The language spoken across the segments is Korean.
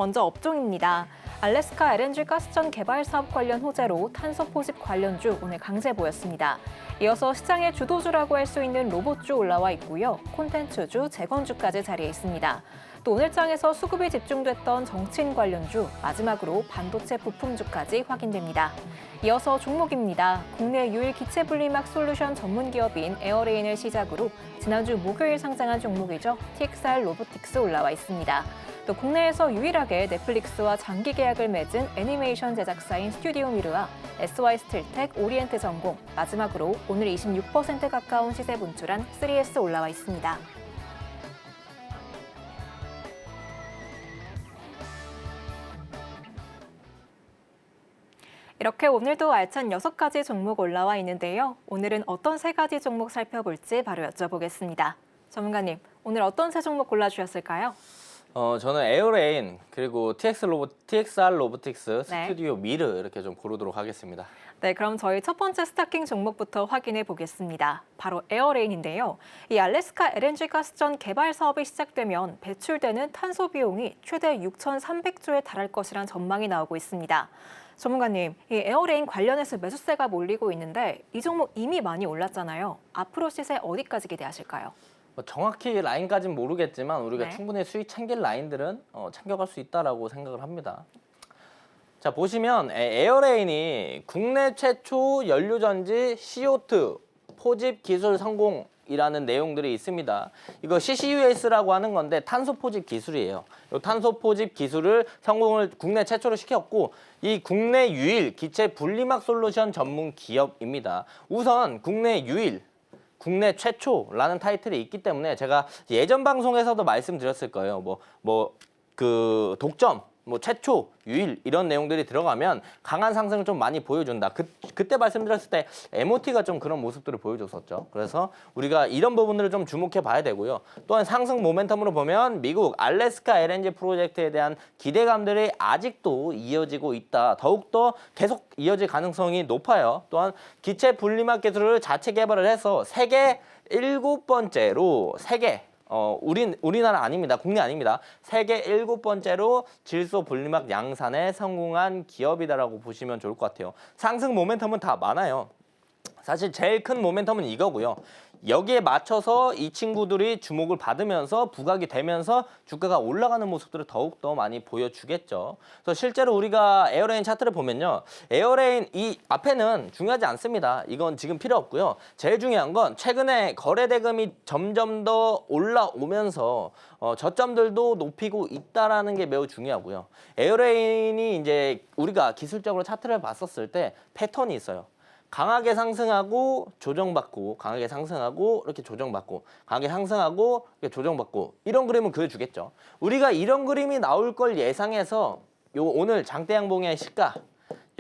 먼저 업종입니다. 알래스카 LNG 가스전 개발 사업 관련 호재로 탄소 포집 관련주 오늘 강세 보였습니다. 이어서 시장의 주도주라고 할 수 있는 로봇주 올라와 있고요. 콘텐츠주, 재건주까지 자리에 있습니다. 또 오늘 장에서 수급이 집중됐던 정치인 관련주, 마지막으로 반도체 부품주까지 확인됩니다. 이어서 종목입니다. 국내 유일 기체 분리막 솔루션 전문 기업인 에어레인을 시작으로 지난주 목요일 상장한 종목이죠. TXR 로보틱스 올라와 있습니다. 또 국내에서 유일하게 넷플릭스와 장기 계약을 맺은 애니메이션 제작사인 스튜디오 미르와 SY 스틸텍, 오리엔트 전공, 마지막으로 오늘 26% 가까운 시세 분출한 3S 올라와 있습니다. 이렇게 오늘도 알찬 6가지 종목 올라와 있는데요. 오늘은 어떤 3가지 종목 살펴볼지 바로 여쭤보겠습니다. 전문가님, 오늘 어떤 세 종목 골라주셨을까요? 저는 에어레인 그리고 TXR 로보틱스, 네. 스튜디오 미르 이렇게 좀 고르도록 하겠습니다. 네, 그럼 저희 첫 번째 스타킹 종목부터 확인해 보겠습니다. 바로 에어레인인데요. 이 알래스카 LNG 가스전 개발 사업이 시작되면 배출되는 탄소 비용이 최대 6,300조에 달할 것이란 전망이 나오고 있습니다. 전문가님, 이 에어레인 관련해서 매수세가 몰리고 있는데 이 종목 이미 많이 올랐잖아요. 앞으로 시세 어디까지 기대하실까요? 정확히 라인까지는 모르겠지만 우리가 네. 충분히 수익 챙길 라인들은 챙겨갈 수 있다라고 생각을 합니다. 자, 보시면 에어레인이 국내 최초 연료전지 CO2 포집 기술 성공이라는 내용들이 있습니다. 이거 CCUS라고 하는 건데 탄소 포집 기술이에요. 이 탄소 포집 기술을 성공을 국내 최초로 시켰고 이 국내 유일 기체 분리막 솔루션 전문 기업입니다. 우선 국내 유일 국내 최초라는 타이틀이 있기 때문에 제가 예전 방송에서도 말씀드렸을 거예요. 독점, 최초, 유일 이런 내용들이 들어가면 강한 상승을 좀 많이 보여준다. 그때 말씀드렸을 때 MOT가 좀 그런 모습들을 보여줬었죠. 그래서 우리가 이런 부분들을 좀 주목해 봐야 되고요. 또한 상승 모멘텀으로 보면 미국 알래스카 LNG 프로젝트에 대한 기대감들이 아직도 이어지고 있다. 더욱더 계속 이어질 가능성이 높아요. 또한 기체 분리막 기술을 자체 개발을 해서 세계 7번째로 우리나라 아닙니다. 국내 아닙니다. 세계 7번째로 질소 분리막 양산에 성공한 기업이다라고 보시면 좋을 것 같아요. 상승 모멘텀은 다 많아요. 사실 제일 큰 모멘텀은 이거고요. 여기에 맞춰서 이 친구들이 주목을 받으면서 부각이 되면서 주가가 올라가는 모습들을 더욱더 많이 보여주겠죠. 그래서 실제로 우리가 에어레인 차트를 보면요. 에어레인 이 앞에는 중요하지 않습니다. 이건 지금 필요 없고요. 제일 중요한 건 최근에 거래 대금이 점점 더 올라오면서 저점들도 높이고 있다라는 게 매우 중요하고요. 에어레인이 이제 우리가 기술적으로 차트를 봤었을 때 패턴이 있어요. 강하게 상승하고 조정받고 강하게 상승하고 이렇게 조정받고 강하게 상승하고 이렇게 조정받고 이런 그림을 그려주겠죠. 우리가 이런 그림이 나올 걸 예상해서 오늘 장대양봉의 시가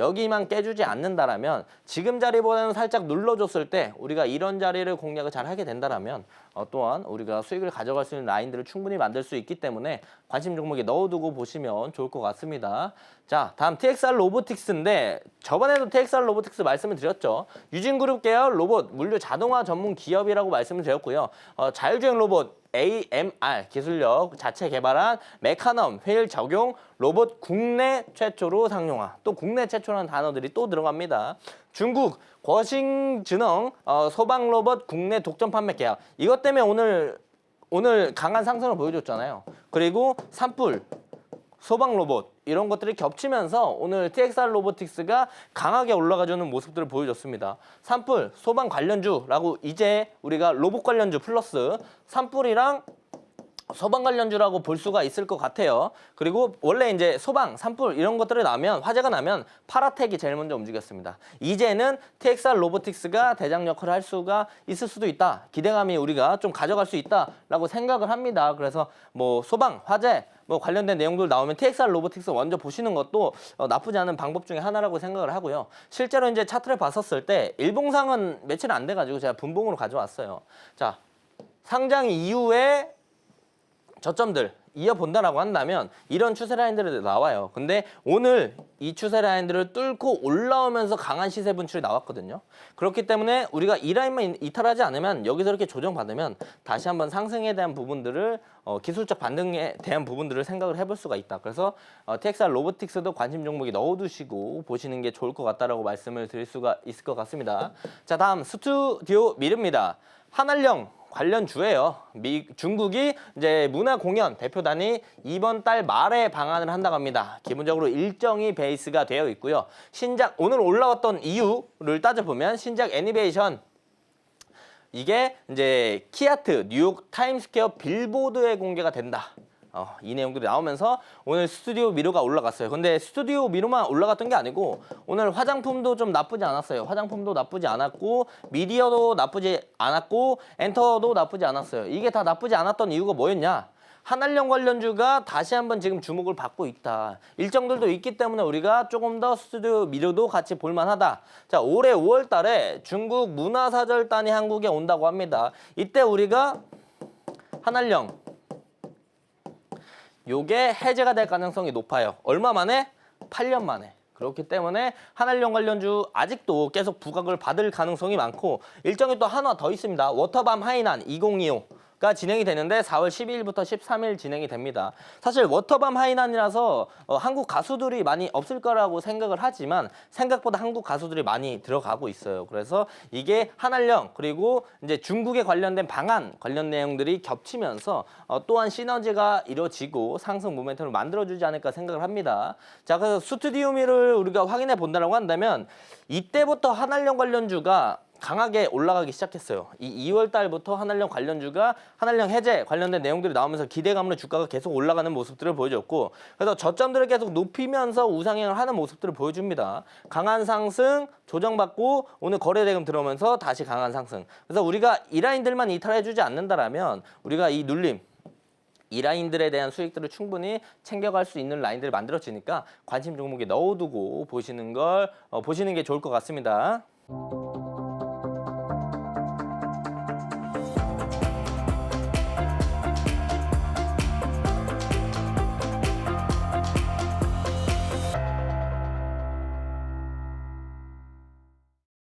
여기만 깨주지 않는다라면 지금 자리보다는 살짝 눌러줬을 때 우리가 이런 자리를 공략을 잘 하게 된다라면 또한 우리가 수익을 가져갈 수 있는 라인들을 충분히 만들 수 있기 때문에 관심 종목에 넣어두고 보시면 좋을 것 같습니다. 자, 다음 TXR 로보틱스인데 저번에도 TXR 로보틱스 말씀을 드렸죠. 유진그룹 계열 로봇 물류 자동화 전문 기업이라고 말씀을 드렸고요. 자율주행 로봇 AMR 기술력 자체 개발한 메카넘 회일 적용 로봇 국내 최초로 상용화. 또 국내 최초라는 단어들이 또 들어갑니다. 중국 거싱진흥 소방 로봇 국내 독점 판매 계약. 이것 때문에 오늘 강한 상승을 보여줬잖아요. 그리고 산불 소방 로봇 이런 것들이 겹치면서 오늘 TXR 로보틱스가 강하게 올라가주는 모습들을 보여줬습니다. 산불, 소방 관련주라고 이제 우리가 로봇 관련주 플러스 산불이랑 소방 관련주라고 볼 수가 있을 것 같아요. 그리고 원래 이제 소방, 산불 이런 것들이 나면 화재가 나면 파라텍이 제일 먼저 움직였습니다. 이제는 TXR 로보틱스가 대장 역할을 할 수가 있을 수도 있다. 기대감이 우리가 좀 가져갈 수 있다라고 생각을 합니다. 그래서 소방, 화재 관련된 내용들 나오면 TXR 로보틱스 먼저 보시는 것도 나쁘지 않은 방법 중에 하나라고 생각을 하고요. 실제로 이제 차트를 봤었을 때 일봉상은 며칠 안 돼가지고 제가 분봉으로 가져왔어요. 자, 상장 이후에 저점들 이어본다라고 한다면 이런 추세 라인들이 나와요. 근데 오늘 이 추세 라인들을 뚫고 올라오면서 강한 시세 분출이 나왔거든요. 그렇기 때문에 우리가 이 라인만 이탈하지 않으면 여기서 이렇게 조정받으면 다시 한번 상승에 대한 부분들을 기술적 반등에 대한 부분들을 생각을 해볼 수가 있다. 그래서 TXR 로보틱스도 관심 종목이 넣어두시고 보시는 게 좋을 것 같다라고 말씀을 드릴 수가 있을 것 같습니다. 자, 다음 스튜디오 미르입니다. 한알령 관련주예요. 중국이 이제 문화 공연 대표단이 이번 달 말에 방한을 한다고 합니다. 기본적으로 일정이 베이스가 되어 있고요. 신작 오늘 올라왔던 이유를 따져보면 신작 애니메이션 이게 이제 키아트, 뉴욕 타임스퀘어 빌보드에 공개가 된다. 이 내용들이 나오면서 오늘 스튜디오 미로가 올라갔어요. 근데 스튜디오 미로만 올라갔던 게 아니고 오늘 화장품도 좀 나쁘지 않았어요. 화장품도 나쁘지 않았고 미디어도 나쁘지 않았고 엔터도 나쁘지 않았어요. 이게 다 나쁘지 않았던 이유가 뭐였냐? 한알령 관련주가 다시 한번 지금 주목을 받고 있다. 일정들도 있기 때문에 우리가 조금 더 스튜디오 미로도 같이 볼만하다. 자, 올해 5월 달에 중국 문화사절단이 한국에 온다고 합니다. 이때 우리가 한알령 요게 해제가 될 가능성이 높아요. 얼마 만에? 8년 만에. 그렇기 때문에 한알령 관련주 아직도 계속 부각을 받을 가능성이 많고 일정이 또 하나 더 있습니다. 워터밤 하이난 2025가 진행이 되는데 4월 12일부터 13일 진행이 됩니다. 사실 워터밤 하이난이라서 한국 가수들이 많이 없을 거라고 생각을 하지만 생각보다 한국 가수들이 많이 들어가고 있어요. 그래서 이게 한알령 그리고 이제 중국에 관련된 방한 관련 내용들이 겹치면서 또한 시너지가 이루어지고 상승 모멘텀을 만들어주지 않을까 생각을 합니다. 자, 그래서 스튜디오미를 우리가 확인해 본다고 한다면 이때부터 한알령 관련주가 강하게 올라가기 시작했어요. 이 2월 달부터 한알령 관련주가 한알령 해제 관련된 내용들이 나오면서 기대감으로 주가가 계속 올라가는 모습들을 보여줬고 그래서 저점들을 계속 높이면서 우상향을 하는 모습들을 보여줍니다. 강한 상승, 조정받고 오늘 거래대금 들어오면서 다시 강한 상승. 그래서 우리가 이 라인들만 이탈해주지 않는다라면 우리가 이 눌림 이 라인들에 대한 수익들을 충분히 챙겨갈 수 있는 라인들을 만들어지니까 관심 종목에 넣어두고 보시는 게 좋을 것 같습니다.